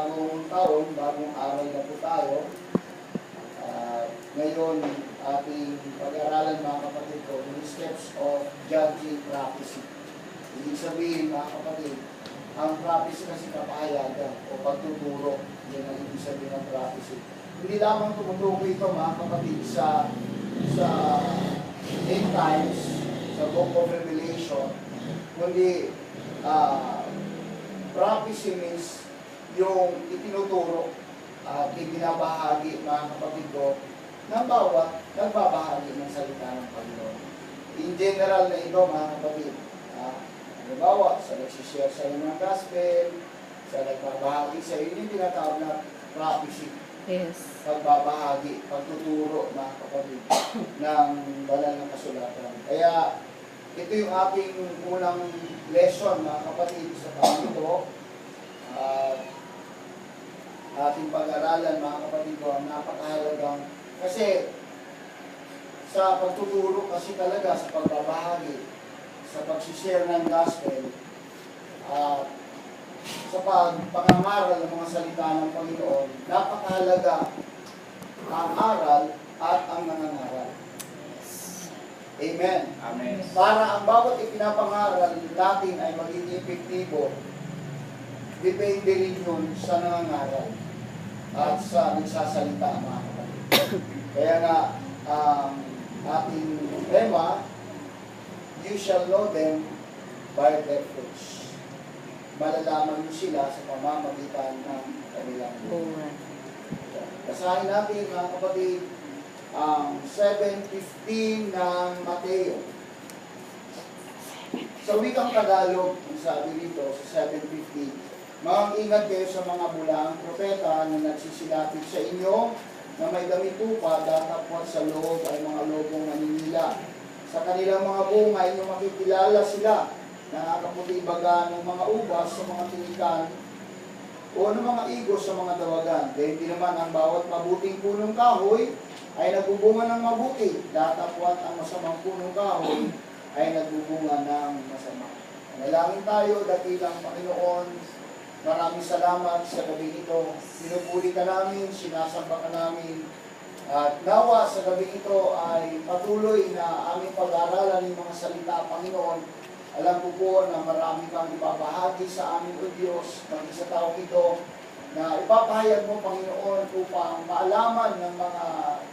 bagong taon, bagong araw na po tayo. Ngayon, ating pag-aaralan mga kapatid ko, the steps of judging prophecy. Ibig sabihin mga kapatid, ang prophecy kasi kapahayagan o pagtuturo. Yan ang ibig sabihin ng prophecy. Hindi lamang tumutukoy ito mga kapatid sa end times, sa Book of Revelation, kundi prophecy means yung itinuturo at ibinabahagi mga kapatid ko ng bawat nagbabahagi ng salita ng Panginoon. In general na ito mga kapatid, halimbawa sa nagsishare sa inyo ng gospel, sa nagbabahagi sa inyo, yung tinatawag na prophecy. Yes. Pagbabahagi, pagtuturo mga kapatid ng banal na kasulatan. Kaya ito yung ating unang lesson mga kapatid sa Panginoon. Ating pag-aralan mga kapatid ko, ang napakahalagang kasi sa pagtuturo kasi talaga sa pagbabahagi, sa pagsishare ng gospel, sa pag-pangangaral ng mga salita ng Panginoon, napakahalaga ang aral at ang nangangaral. Amen. Amen. Para ang bawat ipinapangaral natin ay maging epektibo, depende rin yun sa nangangaral at sa nagsasalita mga kapatid. Kaya nga, ating tema, you shall know them by their fruits. Malalaman mo sila sa pamamagitan ng kanilang buhay. Basahin natin mga kapatid ang 7:15 ng Mateo. Sa wikang Tagalog, ang sabi dito sa 7:15, mag-ingat kayo sa mga bulaang propeta na nagsisilapit sa inyo na may damit tupa, datapwat sa loob ay mga lobong maninila. Sa kanilang mga bunga inyo makikilala sila, nakakaputi baga ng mga ubas sa mga tinikan o ng mga igos sa mga dawagan. Dahil di naman ang bawat mabuting punong kahoy ay nagbubunga ng mabuti, datapwat ang masamang punong kahoy ay nagbubunga ng masama. Manalangin tayo, dakilang Panginoon, maraming salamat sa gabi ito. Pinupuri ka namin, sinasamba ka namin, at nawa sa gabi ito ay patuloy na aming pag-aaralan ng mga salita, Panginoon. Alam ko po na marami kang ibabahagi sa amin, O Diyos, ng isa tao ito, na ipapahayag mo, Panginoon, upang maalaman ng mga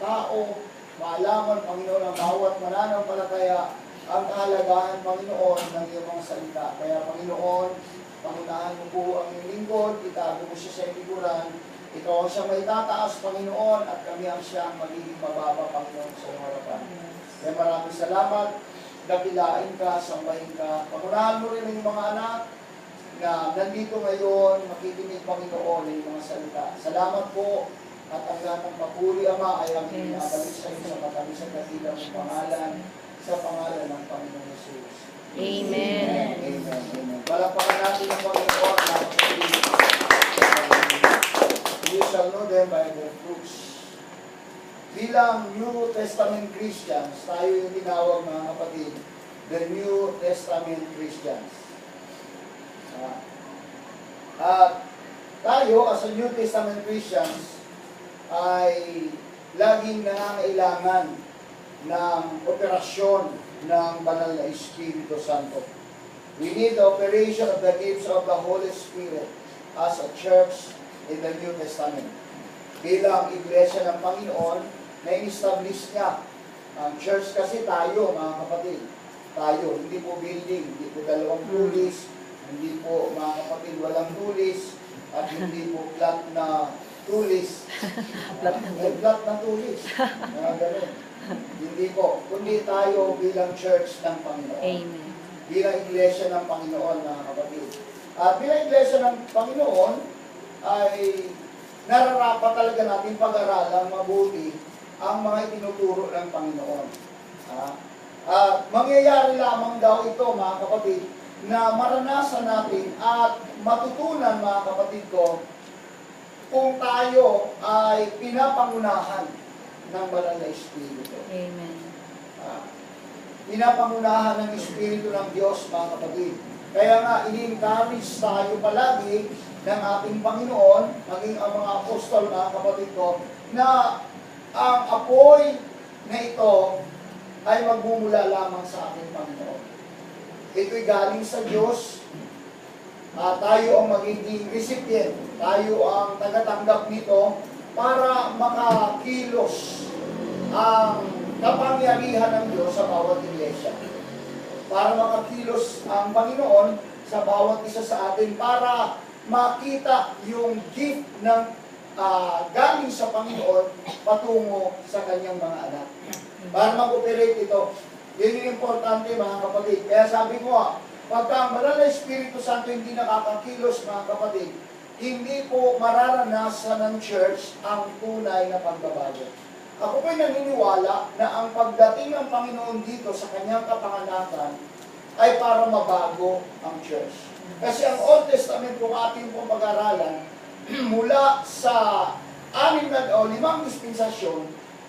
tao, maalaman, Panginoon, ang bawat mananampalataya, ang kahalagahan, Panginoon, ng iyong mga salita. Kaya, Panginoon, pangunahan mo po ang iyong lingkod, itago mo siya sa likuran, ikaw ang siyang may tataas, Panginoon, at kami ang siyang magiging mababa, Panginoon, sa iyong harapan. Kaya maraming salamat, dakilain ka, sambahin ka, pangunahan mo rin ang mga anak na nandito ngayon, makikinig, Panginoon, ng mga salita. Salamat po, at ang lahat ng papuri, Ama, ay ang inabalik sa iyo sa matamis at dakilang pangalan, sa pangalan ng Panginoon Jesus. Amen. Amen. Amen. Palakpakan natin ang Panginoon na you shall know them by their fruits. Bilang New Testament Christians, tayo yung tinawag mga kapatid, the New Testament Christians. At tayo as a New Testament Christians ay laging nangangailangan ng operasyon ng banal na Espiritu Santo. We need the operation of the gifts of the Holy Spirit as a church in the New Testament. Bilang iglesia ng Panginoon, na-establish niya. Ang church kasi tayo, mga kapatid. Tayo, hindi po building, hindi po dalawang tulis, hindi po, mga kapatid, walang tulis, at hindi po flat na tulis. Flat na tulis. Ganun. Hindi po. Kundi tayo bilang church ng Panginoon. Amen. Bilang iglesia ng Panginoon, mga kapatid. At bilang iglesia ng Panginoon, ay nararapat talaga natin pag-aralang mabuti ang mga itinuturo ng Panginoon. At mangyayari lamang daw ito, mga kapatid, na maranasan natin at matutunan, mga kapatid ko, kung tayo ay pinapangunahan ng banal na Espiritu. Amen. Pinapangunahan ng Espiritu ng Diyos, mga kapatid. Kaya nga, in-encourage tayo palagi ng ating Panginoon, maging ang mga apostol, mga kapatid ko, na ang apoy na ito ay magmumula lamang sa ating Panginoon. Ito'y galing sa Diyos. Tayo ang magiging recipient. Tayo ang tagatanggap nito para makakilos ang kapangyarihan ng Diyos sa bawat iglesia. Para makakilos ang Panginoon sa bawat isa sa atin para makita yung gift ng galing sa Panginoon patungo sa kanyang mga anak. Para mag-operate ito. Yun yung importante, mga kapatid. Kaya sabi ko, pagka ang banal na Espiritu Santo hindi nakakakilos, mga kapatid, hindi po mararanasan ng church ang tunay na pagbabago. Ako po'y naniniwala na ang pagdating ng Panginoon dito sa kanyang kapanganakan ay para mabago ang church. Kasi ang Old Testament kung ating pong pag-aralan, mula sa 5 o 5 dispensasyon,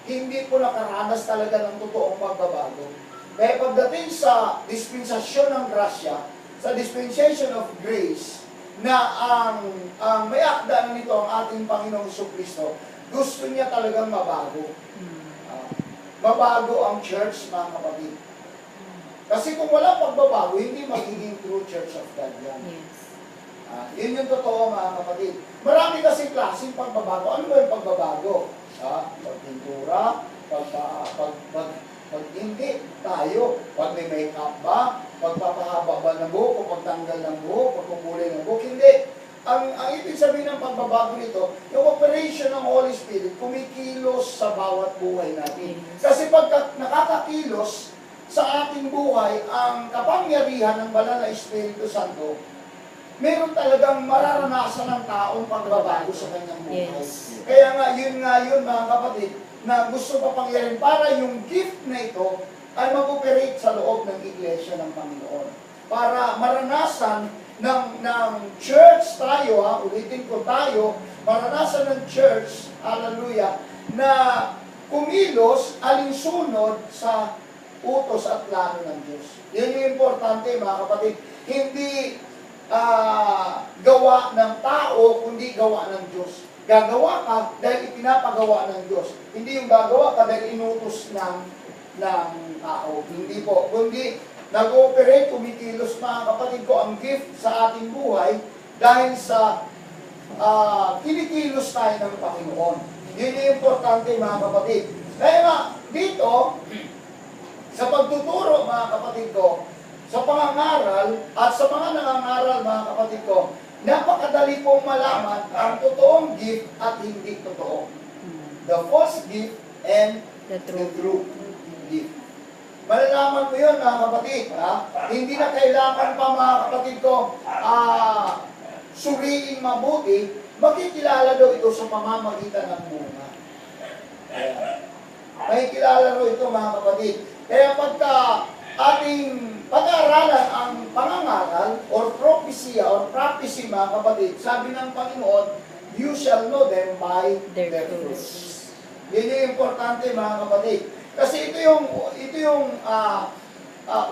hindi po nakaranas talaga ng totoong pagbabago. Kaya pagdating sa dispensasyon ng grasya, sa dispensation of grace, na ang may akda nito ang ating Panginoong Jesucristo, gusto niya talagang mabago. Mabago ang church, mga kapatid. Kasi kung wala pagbabago, hindi magiging true church of God yan. Yes. Yun yung totoo, mga kapatid. Marami kasi klaseng pagbabago. Ano ba yung pagbabago? Pagpintura, pag hindi tayo, pag may makeup ba, pagpapahaba ba ng buhok, o pagtanggal ng buhok, pagkukulay ng buhok, hindi. Ang ibig sabihin ng pagbabago nito, yung operation ng Holy Spirit, kumikilos sa bawat buhay natin. Kasi pag nakakakilos sa ating buhay, ang kapangyarihan ng banal na Espiritu Santo, meron talagang mararanasan ng taong pagbabago sa kanyang buhay. Yes. Kaya nga yun, mga kapatid, na gusto pa pangyarin para yung gift na ito ay mag-operate sa loob ng iglesia ng Panginoon. Para maranasan ng church tayo, ulitin ko tayo, maranasan ng church, hallelujah, na kumilos alinsunod sa utos at plano ng Diyos. Yan yung importante, mga kapatid. Hindi gawa ng tao, kundi gawa ng Diyos. Gagawa ka dahil ipinapagawa ng Diyos. Hindi yung gagawa ka dahil inutos ng tao. Hindi po. Kundi nag-ooperate, kumikilos, mga kapatid ko, ang gift sa ating buhay dahil sa kinikilos tayo ng Panginoon. Yun yung importante, mga kapatid. Kaya nga, dito, sa pagtuturo, mga kapatid ko, sa pangangaral at sa mga nangangaral, mga kapatid ko, napakadali pong malaman ang totoong gift at hindi totoo. The false gift and the true gift. Malalaman mo yun, mga kapatid. Hindi na kailangan pa, mga kapatid ko, suriin mabuti, makikilala daw ito sa pamamagitan ng bunga. Makikilala daw ito, mga kapatid. Kaya pagka ating pag-aaralan ang pangangaral or prophecy, mga kapatid, sabi ng Panginoon, you shall know them by their fruits. Yun yung importante, mga kapatid. Kasi ito yung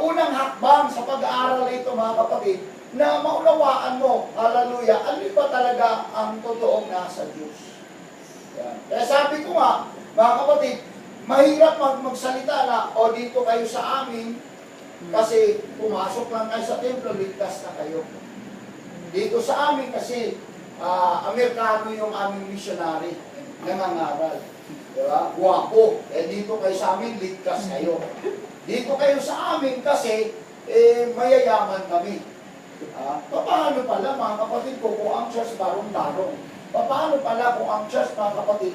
unang hakbang sa pag-aaral ito, mga kapatid, na maunawaan mo, hallelujah, ano ba talaga ang totoong nasa Diyos. Yan. Kaya sabi ko nga, mga kapatid, mahirap magsalita na, o dito kayo sa amin, kasi pumasok lang kayo sa templo, ligtas na kayo. Dito sa amin kasi, Amerikano yung aming missionary, nangangaral. Diba? Guwapo. Dito kayo sa amin, ligtas kayo. Dito kayo sa amin kasi, mayayaman kami. Paano pala, mga kapatid ko, kung ang church barong-barong? Paano pala kung ang church, mga kapatid,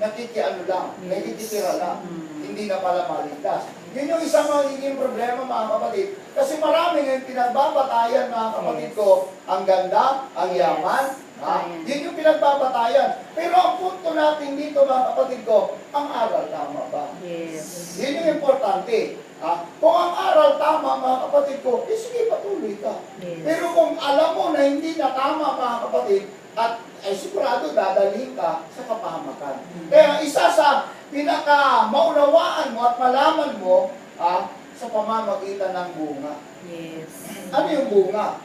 nakikitira lang, hindi na pala maligtas? Yun yung isang magiging problema, mga kapatid. Kasi marami ngayon pinagbabatayan, mga kapatid ko, ang ganda, ang yaman, yun yung pinagbabatayan. Pero ang punto natin dito, mga kapatid ko, ang aral tama ba? Yes. Yun yung importante. Kung ang aral tama, mga kapatid ko, sige, patuloy ka. Yes. Pero kung alam mo na hindi na tama, mga kapatid, at sigurado dadalhin ka sa kapahamakan. Kaya isa sa pinaka-maunawaan mo at malaman mo sa pamamagitan ng bunga. Yes. Ano yung bunga?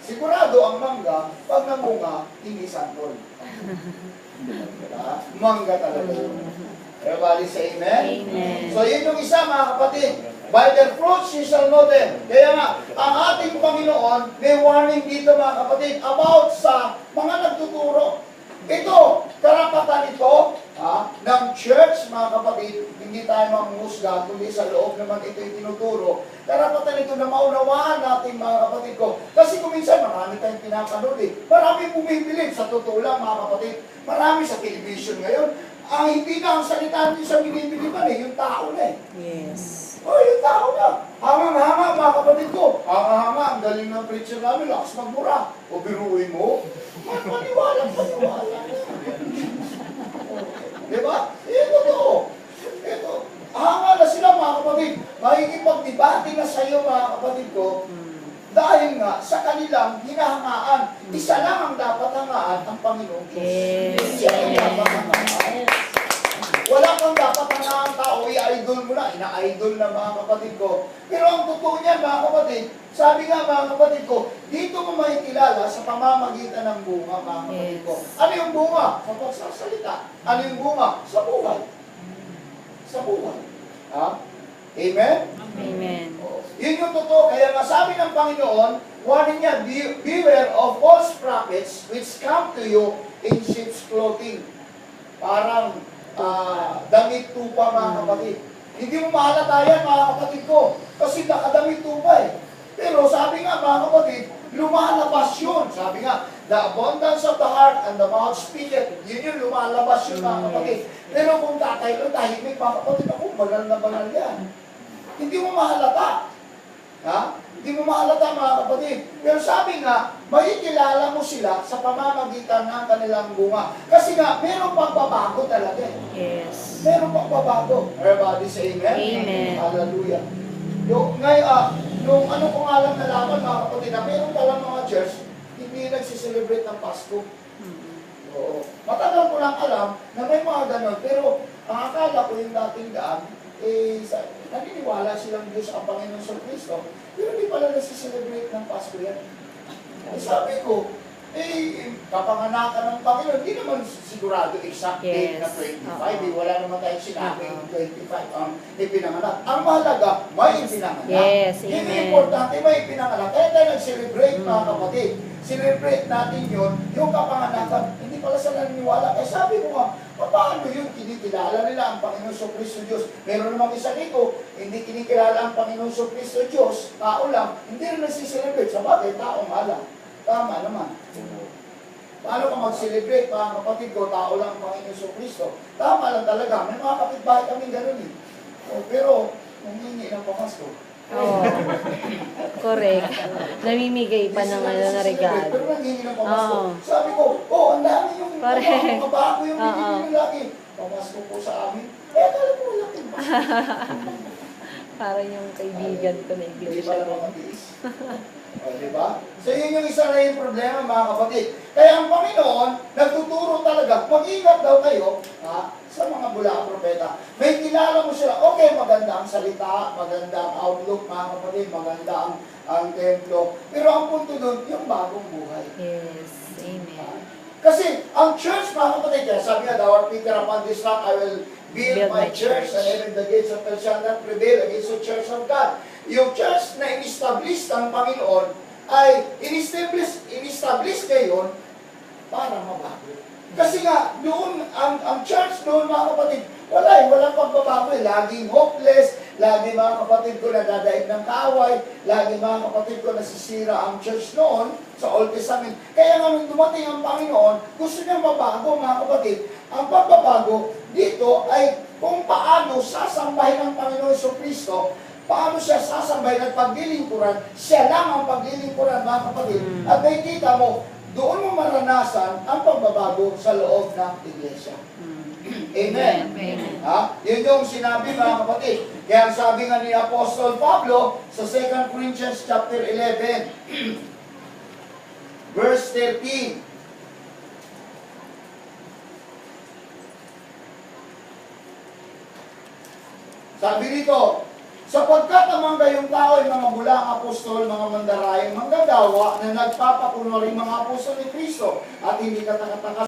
Sigurado ang mangga, pag namunga, hindi santol. Diba? Mangga talaga yun. Everybody say amen? Amen. So yun yung isa mga kapatid. By their fruits you shall know them. Kaya nga, ang ating Panginoon, may warning dito mga kapatid about sa mga nagtuturo. Ito, karapatan ito ng church, mga kapatid, hindi tayo manghusga, kundi sa loob naman ito yung tinuturo. Karapatan ito na maunawaan natin, mga kapatid ko. Kasi kung minsan, marami tayong pinapanood Marami bumibilib, sa totoo lang, mga kapatid. Marami sa television ngayon. Ang hindi na ang salita natin sa binibiliban yung tao na Yes. yung tao na. Hangang-hanga, mga kapatid ko. Hangang-hanga, ang galing ng preacher namin, lakas magmura. O biruin mo. Paniwala. Diba? Totoo. Ito. Hanga na sila, mga kapatid. Makikipagdebate na sa iyo, mga kapatid ko. Dahil nga, sa kanilang hinahangaan, isa lang ang dapat hangaan, ang Panginoon Diyos. Yes. Siya ang dapat hangaan. Wala kang dapat hangaan tao, i-idol mo na, ina-idol na mga kapatid ko. Pero ang totoo niyan, mga kapatid, sabi nga mga kapatid ko, dito mo makikilala sa pamamagitan ng bunga, mga kapatid ko. Ano yung bunga? Sa pagsasalita. Ano yung bunga? Sa buhay. Sa buhay. Amen? Amen. Yun yung totoo. Kaya nga sabi ng Panginoon, warning niya, beware of false prophets which come to you in sheep's clothing. Parang damit tupa, mga kapatid. Hindi mo mahalata yan, mga kapatid ko. Kasi nakadamit tupa Pero sabi nga, mga kapatid, lumalabas yun. Sabi nga, the abundance of the heart and the mouth speaketh. Yun yung lumalabas yun, mga kapatid. Pero kung tahimik, mga kapatid, ako, banal na banal yan. Hindi mo mahalata. Hindi mo mahalata, mga kapatid. Pero sabi nga, makikilala mo sila sa pamamagitan ng kanilang bunga. Kasi nga, merong pagbabago talaga. Yes. Merong pagbabago. Everybody say amen? Amen. Hallelujah. Ngayon, nung ano ko nga lang nalaman, mga kapatid, na meron palang mga church, hindi nagsiselebrate ng Pasko. Oo. Matagal ko lang alam na may mga ganon, pero ang akala ko yung dating daan, naniniwala silang Diyos ang Panginoon sa Kristo, pero hindi pala nagsiselebrate ng Pasko yan. Sabi ko, kapanganakan ng Panginoon, hindi naman sigurado exact date na 25. Wala naman tayong sinabi 25 ang ipinanganak. Ang mahalaga, may ipinanganak. Yes, Hindi amen. importante, may ipinanganak. Kaya tayo nag-celebrate, mga kapatid. Celebrate natin yun, yung kapanganakan. Hindi pala sa naniniwala. Kaya sabi ko nga, paano yun? Kinikilala nila ang Panginoon sa Kristo Diyos. Meron namang isa dito, hindi kinikilala ang Panginoon sa Kristo Diyos, tao lang, hindi rin nagsiselebrate. Sa bagay, tao nga lang. Tama naman. Paano ka mag-celebrate, mga kapatid ko, tao lang ang Panginoon sa Kristo? Tama lang talaga. May mga kapitbahay kami ganun pero, humingi ng pamasko. Correct. Namimigay pa ng na regalo. Pero nanghingi ng pamasko. Sabi ko, ang dami yung mga bago yung binigay lagi. Pamasko po sa amin. Akala ko laki. Parang yung kaibigan ko na Hindi iglesia. pala matiis. Diba? So yun yung isa na yung problema, mga kapatid. Kaya ang Panginoon, nagtuturo talaga, mag-ingat daw kayo sa mga bulaang propeta. May kilala mo sila, okay, maganda ang salita, maganda ang outlook, mga kapatid, maganda ang templo. Pero ang punto doon, yung bagong buhay. Yes. Amen. Kasi ang church, mga kapatid, kaya sabi nga, thou art Peter, upon this rock I will build my church, and even the gates of hell shall not prevail against the church of God. Yung church na in-establish ng Panginoon ay in-establish ngayon para mabago. Kasi nga, doon, ang church doon, mga kapatid, walang pagbabago. Laging hopeless, lagi mga kapatid ko nadadaig ng kaaway, lagi mga kapatid ko nasisira ang church noon sa Old Testament. Kaya nga nung dumating ang Panginoon, gusto niya mabago, mga kapatid. Ang pagbabago dito ay kung paano sasambahin ng Panginoon sa Kristo, paano siya sasambahin at paglilingkuran, siya lang ang paglilingkuran, mga kapatid. At nakikita mo, doon mo maranasan ang pagbabago sa loob ng iglesia. Amen. Yun yung sinabi, mga kapatid. Kaya sabi nga ni Apostol Pablo sa 2 Corinthians chapter 11, verse 13. Sabi dito, Sapagkat amang kayong tao ay mga bulang apostol, mga mandarayang manggagawa na nagpapakuno rin mga apostol ni Kristo at hindi katakataka